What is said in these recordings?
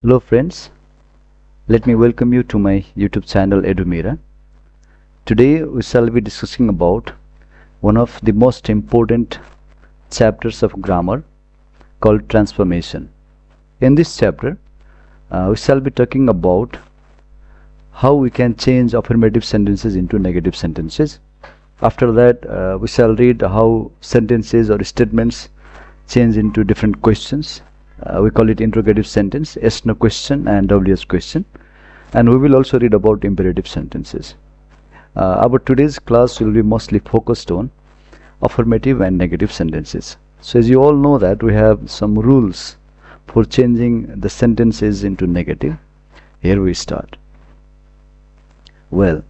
Hello friends, let me welcome you to my YouTube channel Edumira. Today we shall be discussing about one of the most important chapters of grammar called transformation. In this chapter, we shall be talking about how we can change affirmative sentences into negative sentences. After that, we shall read how sentences or statements change into different questions. We call it interrogative sentence, yes no question and WS question, and we will also read about imperative sentences. Our today's class will be mostly focused on affirmative and negative sentences. So as you all know that we have some rules for changing the sentences into negative. Here we start. Well,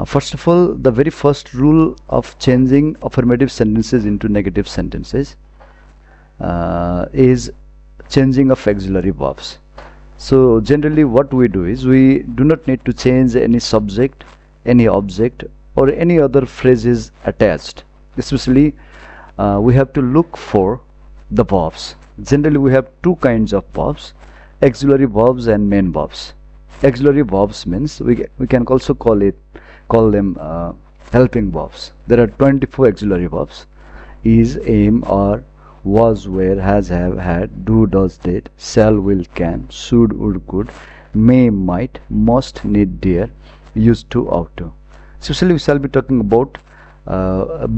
first of all, the very first rule of changing affirmative sentences into negative sentences is changing of auxiliary verbs. So generally what we do is we do not need to change any subject, any object or any other phrases attached. Especially we have to look for the verbs. Generally we have two kinds of verbs, auxiliary verbs and main verbs. Auxiliary verbs means we can also call them helping verbs. There are 24 auxiliary verbs: is, aim, are, was, were, has, have, had, do, does, did, shall, will, can, should, would, could, may, might, must, need, dare, used to, ought to. Especially we shall be talking about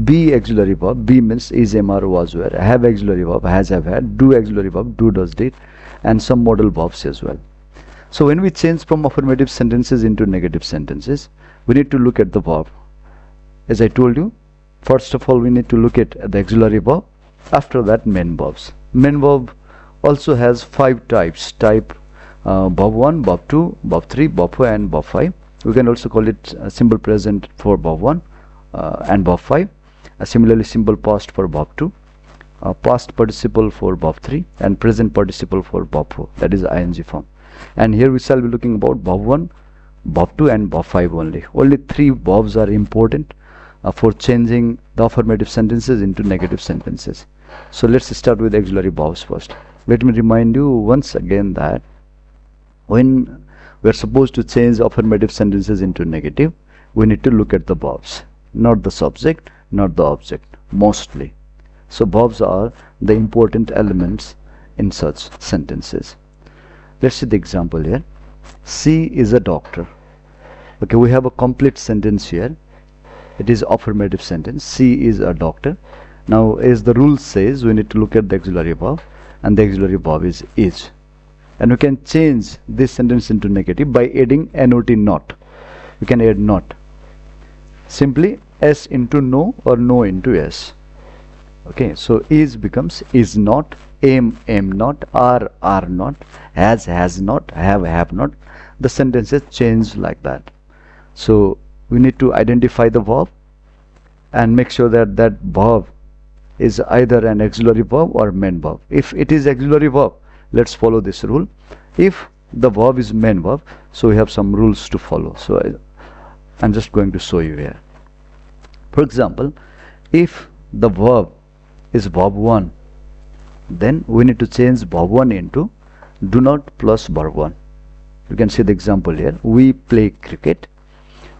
be auxiliary verb. Be means is, am, are, was, were. Have auxiliary verb, has, have, had. Do auxiliary verb, do, does, did, and some modal verbs as well. So when we change from affirmative sentences into negative sentences, we need to look at the verb. As I told you, first of all we need to look at the auxiliary verb. After that, main verbs. Main verb also has 5 types. Type verb 1, verb 2, verb 3, verb 4 and verb 5. We can also call it simple present for verb 1 and verb 5. Similarly, simple past for verb 2, past participle for verb 3 and present participle for verb 4, that is ing form. And here we shall be looking about verb 1, verb 2 and verb 5 only. Only 3 verbs are important for changing the affirmative sentences into negative sentences. So let's start with auxiliary verbs first. Let me remind you once again that when we are supposed to change affirmative sentences into negative, we need to look at the verbs, not the subject, not the object, mostly. So verbs are the important elements in such sentences. Let's see the example here. She is a doctor. Okay, we have a complete sentence here. It is affirmative sentence. She is a doctor. Now as the rule says, we need to look at the auxiliary verb, and the auxiliary verb is. And we can change this sentence into negative by adding not, not. We can add not. Simply s into no or no into s. Okay, so is becomes is not, am not, are not, has not, have not. The sentences change like that. So we need to identify the verb and make sure that that verb is either an auxiliary verb or main verb. If it is auxiliary verb, let's follow this rule. If the verb is main verb, so we have some rules to follow. So I'm just going to show you here. For example, if the verb is verb 1, then we need to change verb 1 into do not plus verb 1. You can see the example here. We play cricket.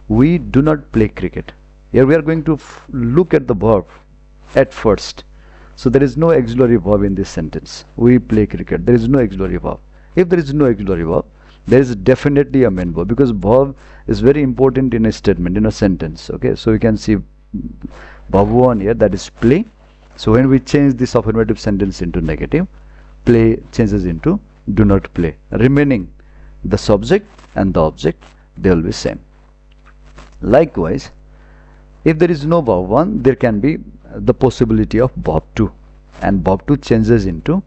We do not play cricket. Here we are going to look at the verb at first. So there is no auxiliary verb in this sentence. We play cricket. There is no auxiliary verb. If there is no auxiliary verb, there is definitely a main verb, because verb is very important in a statement, in a sentence. Okay, so we can see verb 1 here, that is play. So when we change this affirmative sentence into negative, play changes into do not play, remaining the subject and the object, they will be same. Likewise, if there is no verb 1, there can be the possibility of verb 2, and verb 2 changes into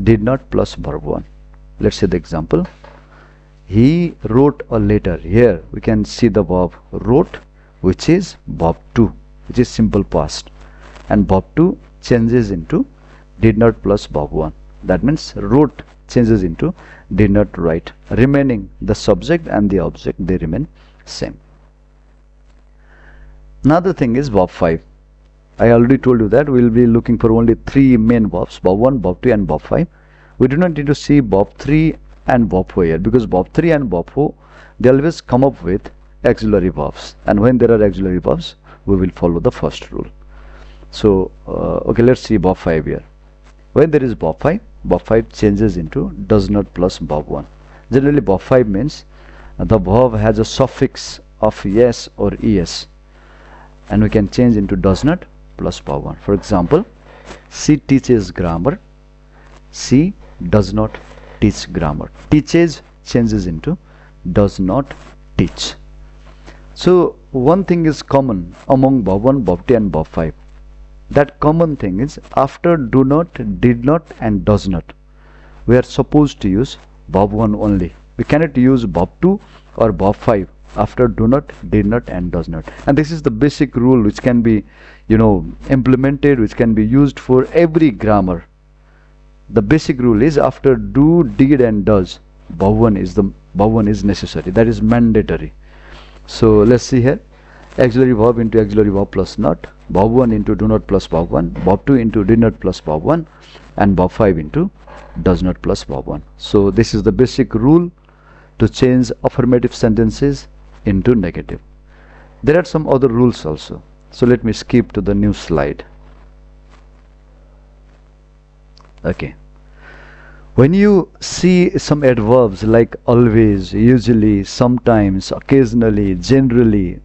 did not plus verb 1. Let's see the example. He wrote a letter. Here we can see the verb wrote, which is verb 2, which is simple past, and verb 2 changes into did not plus verb 1. That means wrote changes into did not write, remaining the subject and the object, they remain same. Another thing is verb 5. I already told you that we will be looking for only 3 main verbs, verb 1, verb 2 and verb 5. We do not need to see verb 3 and verb 4 here, because verb 3 and verb 4, they always come up with auxiliary verbs, and when there are auxiliary verbs, we will follow the first rule. So okay, let's see verb 5 here. When there is verb 5 changes into does not plus verb 1. Generally verb 5 means the verb has a suffix of yes or es, and we can change into does not plus verb 1. For example, she teaches grammar. She does not teach grammar. Teaches changes into does not teach. So one thing is common among verb 1, verb 2 and verb 5. That common thing is after do not, did not and does not, we are supposed to use verb 1 only. We cannot use verb 2 or verb 5 after do not, did not and does not. And this is the basic rule which can be, implemented, which can be used for every grammar. The basic rule is after do, did and does, verb 1 is necessary. That is mandatory. So let's see here. Auxiliary verb into auxiliary verb plus not, verb 1 into do not plus verb 1, verb 2 into did not plus verb 1, and verb 5 into does not plus verb 1. So this is the basic rule to change affirmative sentences into negative. There are some other rules also. So let me skip to the new slide. Okay. When you see some adverbs like always, usually, sometimes, occasionally, generally,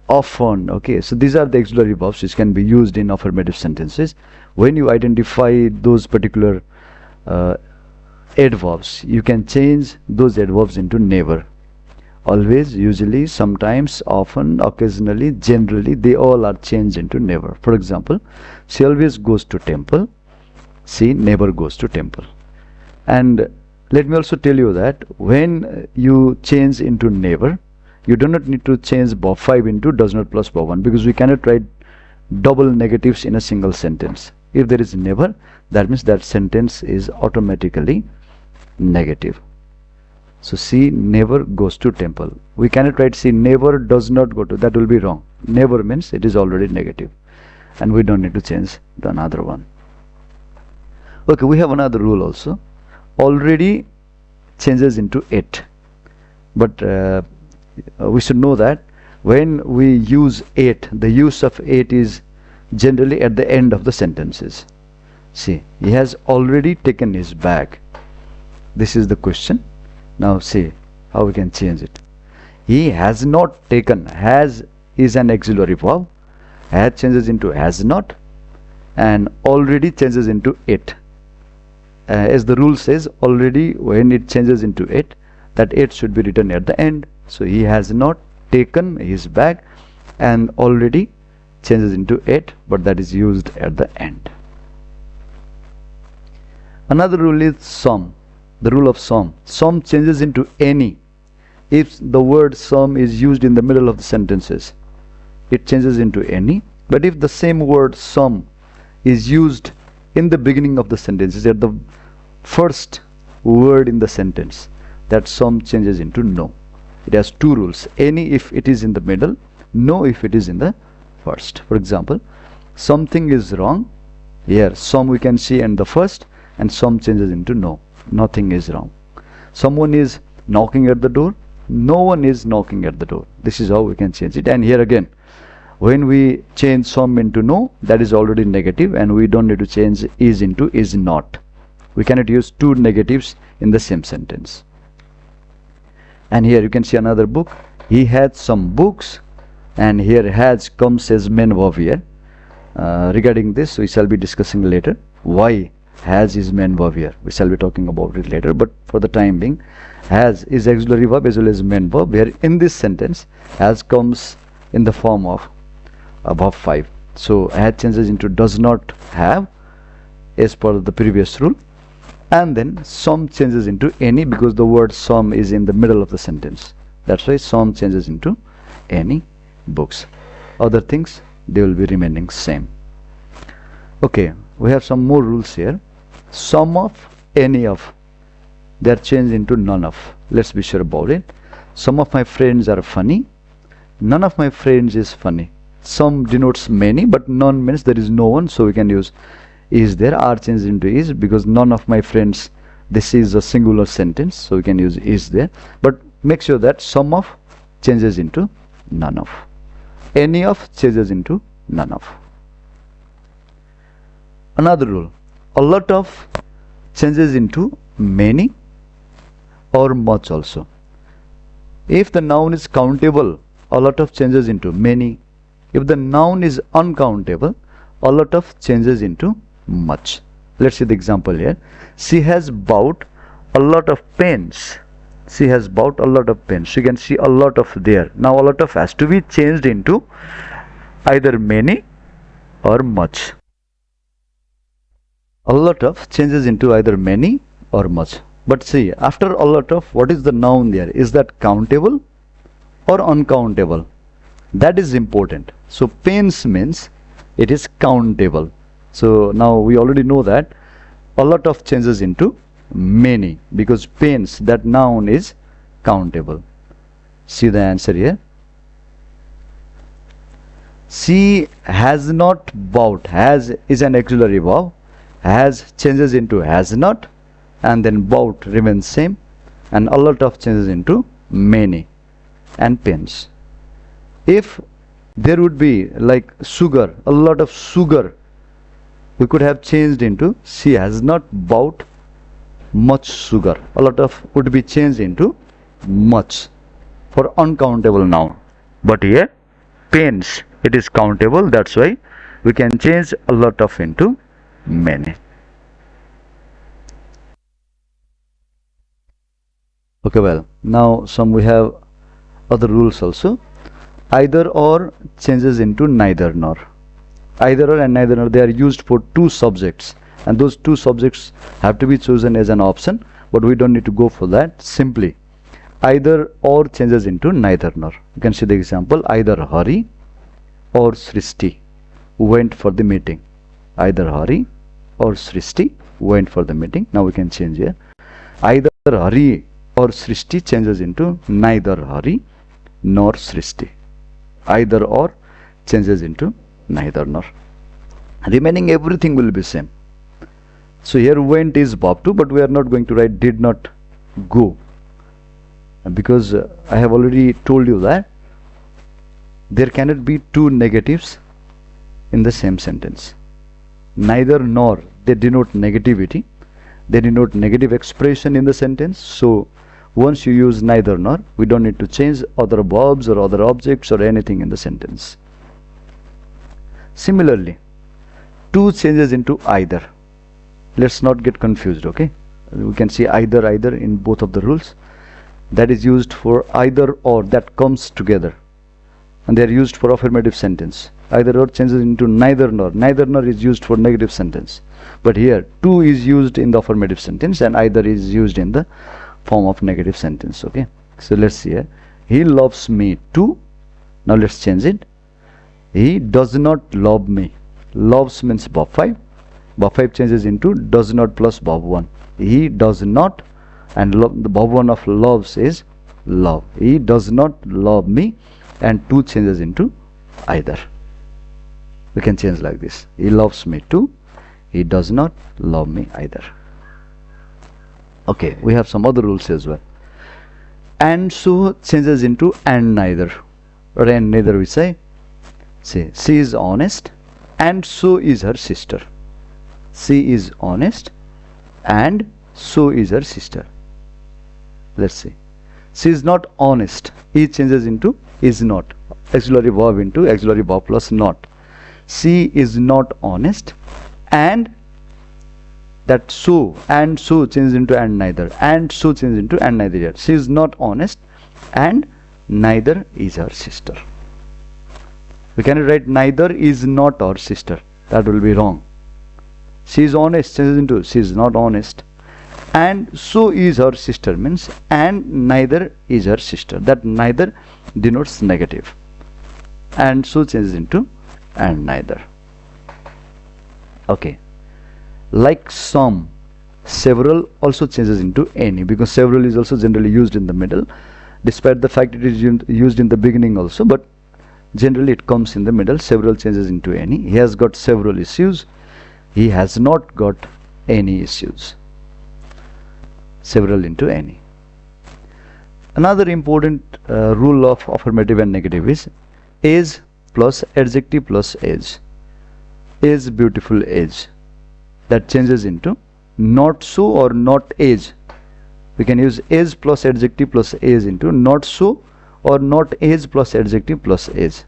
often, okay, so these are the auxiliary verbs which can be used in affirmative sentences. When you identify those particular adverbs, you can change those adverbs into never. Always, usually, sometimes, often, occasionally, generally, they all are changed into never. For example, she always goes to temple. She never goes to temple. And let me also tell you that when you change into never, you do not need to change verb 5 into does not plus verb 1, because we cannot write double negatives in a single sentence. If there is never, that means that sentence is automatically negative. So she never goes to temple. We cannot write she never does not go to. That will be wrong. Never means it is already negative, and we don't need to change the another one. Okay, we have another rule also. Already changes into it, but we should know that when we use it, the use of it is generally at the end of the sentences. See, he has already taken his bag. This is the question. Now see how we can change it. He has not taken. Has is an auxiliary verb. Has changes into has not, and already changes into it. As the rule says, already when it changes into it, that it should be written at the end. So he has not taken his bag, and already changes into it, but that is used at the end. Another rule is some. The rule of some. Some changes into any. If the word some is used in the middle of the sentences, it changes into any. But if the same word some is used in the beginning of the sentences, at the first word in the sentence, that some changes into no. It has two rules. Any if it is in the middle, no if it is in the first. For example, something is wrong. Here some we can see in the first, and some changes into no. Nothing is wrong. Someone is knocking at the door. No one is knocking at the door. This is how we can change it. And here again, when we change some into no, that is already negative, and we don't need to change is into is not. We cannot use two negatives in the same sentence. And here you can see another book. He had some books, and here has comes as main verb here. Regarding this, we shall be discussing later. Why has is main verb here? We shall be talking about it later, but for the time being, has is auxiliary verb as well as main verb, where in this sentence has comes in the form of verb 5. So had changes into does not have as per the previous rule, and then some changes into any, because the word some is in the middle of the sentence. That's why some changes into any books. Other things, they will be remaining same. Okay, we have some more rules here. Some of, any of, they are changed into none of. Let's be sure about it. Some of my friends are funny. None of my friends is funny. Some denotes many, but none means there is no one, so we can use is there. Are changed into is, because none of my friends This is a singular sentence, so we can use is there, but make sure that some of changes into none of, any of changes into none of. Another rule, a lot of changes into many or much also. If the noun is countable, a lot of changes into many. If the noun is uncountable, a lot of changes into much. Let's see the example here. She has bought a lot of pens. She has bought a lot of pens. You can see a lot of there. Now a lot of has to be changed into either many or much. A lot of changes into either many or much. But see, after a lot of, what is the noun there? Is that countable or uncountable? That is important. So pens means it is countable. So now we already know that a lot of changes into many, because pens, that noun, is countable. See the answer here. She has not bought. Has is an auxiliary verb. Has changes into has not, and then bought remains same, and a lot of changes into many and pens. If there would be like sugar, a lot of sugar, we could have changed into she has not bought much sugar. A lot of would be changed into much for uncountable noun. But here pens, it is countable, that's why we can change a lot of into many. Okay, well, now we have other rules also. Either or changes into neither nor. Either or and neither nor, they are used for two subjects, and those two subjects have to be chosen as an option, but we don't need to go for that. Simply either or changes into neither nor. You can see the example. Either Hari or Srishti went for the meeting. Either Hari or Srishti went for the meeting. Now we can change here. Either Hari or Srishti changes into neither Hari nor Srishti. Either or changes into neither nor. Remaining everything will be same. So here went is verb 2, but we are not going to write did not go, because I have already told you that there cannot be two negatives in the same sentence. Neither nor, they denote negativity, they denote negative expression in the sentence. So once you use neither nor, we don't need to change other verbs or other objects or anything in the sentence. Similarly, two changes into either. Let's not get confused, okay? We can see either in both of the rules. That is used for either or, that comes together, and they are used for affirmative sentence. Either or changes into neither nor. Neither nor is used for negative sentence, but here two is used in the affirmative sentence and either is used in the form of negative sentence. Okay, so let's see here. He loves me too. Now let's change it. He does not love me. Loves means verb 5. Verb 5 changes into does not plus verb 1. He does not, and the verb 1 of loves is love. He does not love me, and 2 changes into either. We can change like this. He loves me too. He does not love me either. Okay, we have some other rules as well. And so changes into and neither, or and neither we say. Say, she is honest and so is her sister. She is honest and so is her sister. Let's see. She is not honest. E changes into is not. Auxiliary verb into auxiliary verb plus not. She is not honest, and that so and so changes into and neither, and so changes into and neither here. She is not honest and neither is her sister. We cannot write neither is not our sister. That will be wrong. She is honest changes into she is not honest, and so is her sister means and neither is her sister. That neither denotes negative, and so changes into and neither. Okay, like some, several also changes into any, because several is also generally used in the middle, despite the fact it is used in the beginning also, but generally it comes in the middle. Several changes into any. He has got several issues. He has not got any issues. several into any. Another important rule of affirmative and negative is plus adjective plus is. Is beautiful is. That changes into not so or not is. We can use is plus adjective plus is into not so or not is plus adjective plus is.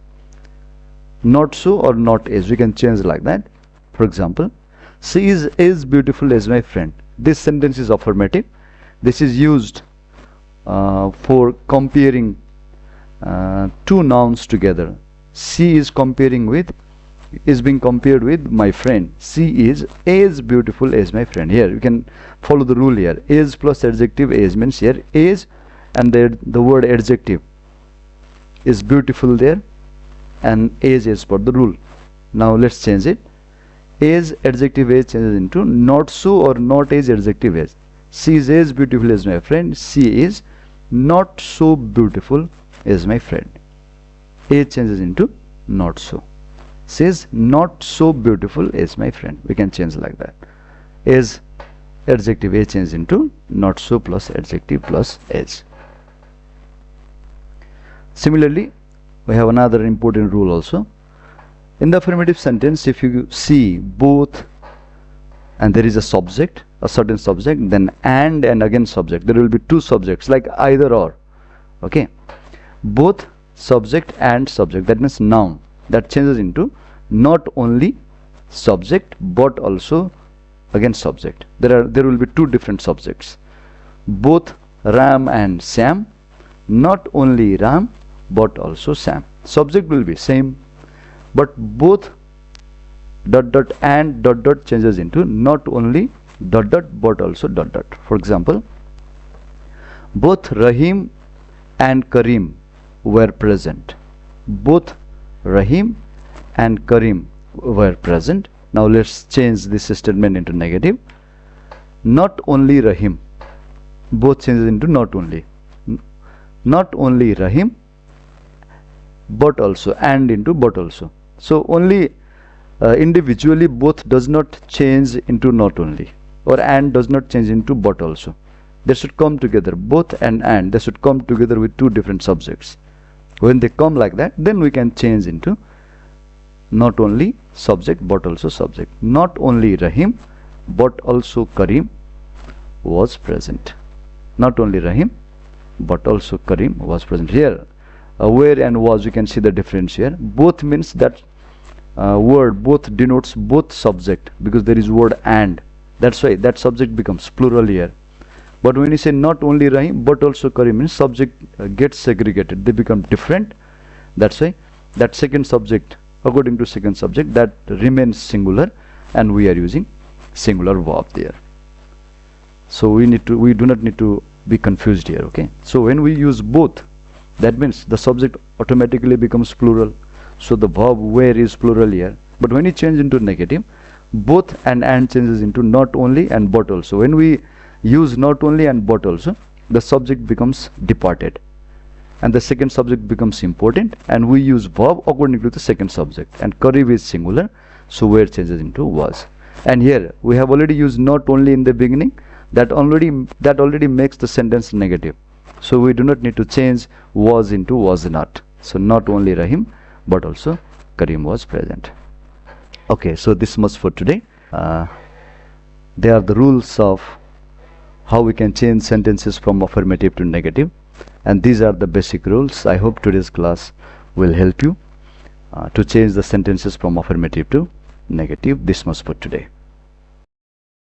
Not so or not is. We can change like that. For example, she is beautiful as my friend. This sentence is affirmative. This is used for comparing two nouns together. She is being compared with my friend. She is as beautiful as my friend. Here you can follow the rule here. Is plus adjective is means here is and the word adjective is beautiful there, and is for the rule. Now let's change it. Is adjective is changes into not so or not as adjective is. She is as beautiful as my friend. She is not so beautiful as my friend. A changes into not so. She is not so beautiful as my friend. We can change like that. Is adjective A changes into not so plus adjective plus as. Similarly, we have another important rule also. In the affirmative sentence, if you see both and there is a subject, a certain subject, then and again subject, there will be two subjects like either or. Okay, both subject and subject, that means noun, that changes into not only subject but also again subject. There will be two different subjects. Both Ram and Sam, not only Ram but also Sam. Subject will be same, but both dot dot and dot dot changes into not only dot dot but also dot dot. For example, both Rahim and Karim were present. Both Rahim and Karim were present. Now let's change this statement into negative. Not only Rahim. Both changes into not only. Not only Rahim but also, and into but also. So only individually both does not change into not only, or and does not change into but also. They should come together, both and they should come together with two different subjects. When they come like that, then we can change into not only subject but also subject. Not only Rahim but also Karim was present. Not only Rahim but also Karim was present. Here where and was, you can see the difference here. Both means that word both denotes both subject, because there is word and, that's why that subject becomes plural here. But when you say not only Rahim but also Karim, means subject gets segregated, they become different. That's why that second subject, according to second subject, that remains singular and we are using singular verb there. So we do not need to be confused here. Okay, so when we use both, that means the subject automatically becomes plural, so the verb where is plural here. But when you change into negative, both and changes into not only and but also. When we use not only and but also, the subject becomes departed and the second subject becomes important, and we use verb according to the second subject, and Karim is singular, so where changes into was. And here we have already used not only in the beginning, that already makes the sentence negative, so we do not need to change was into was not. So not only Rahim but also Karim was present. Okay, so this much for today. They are the rules of how we can change sentences from affirmative to negative, and these are the basic rules. I hope today's class will help you to change the sentences from affirmative to negative. This much for today.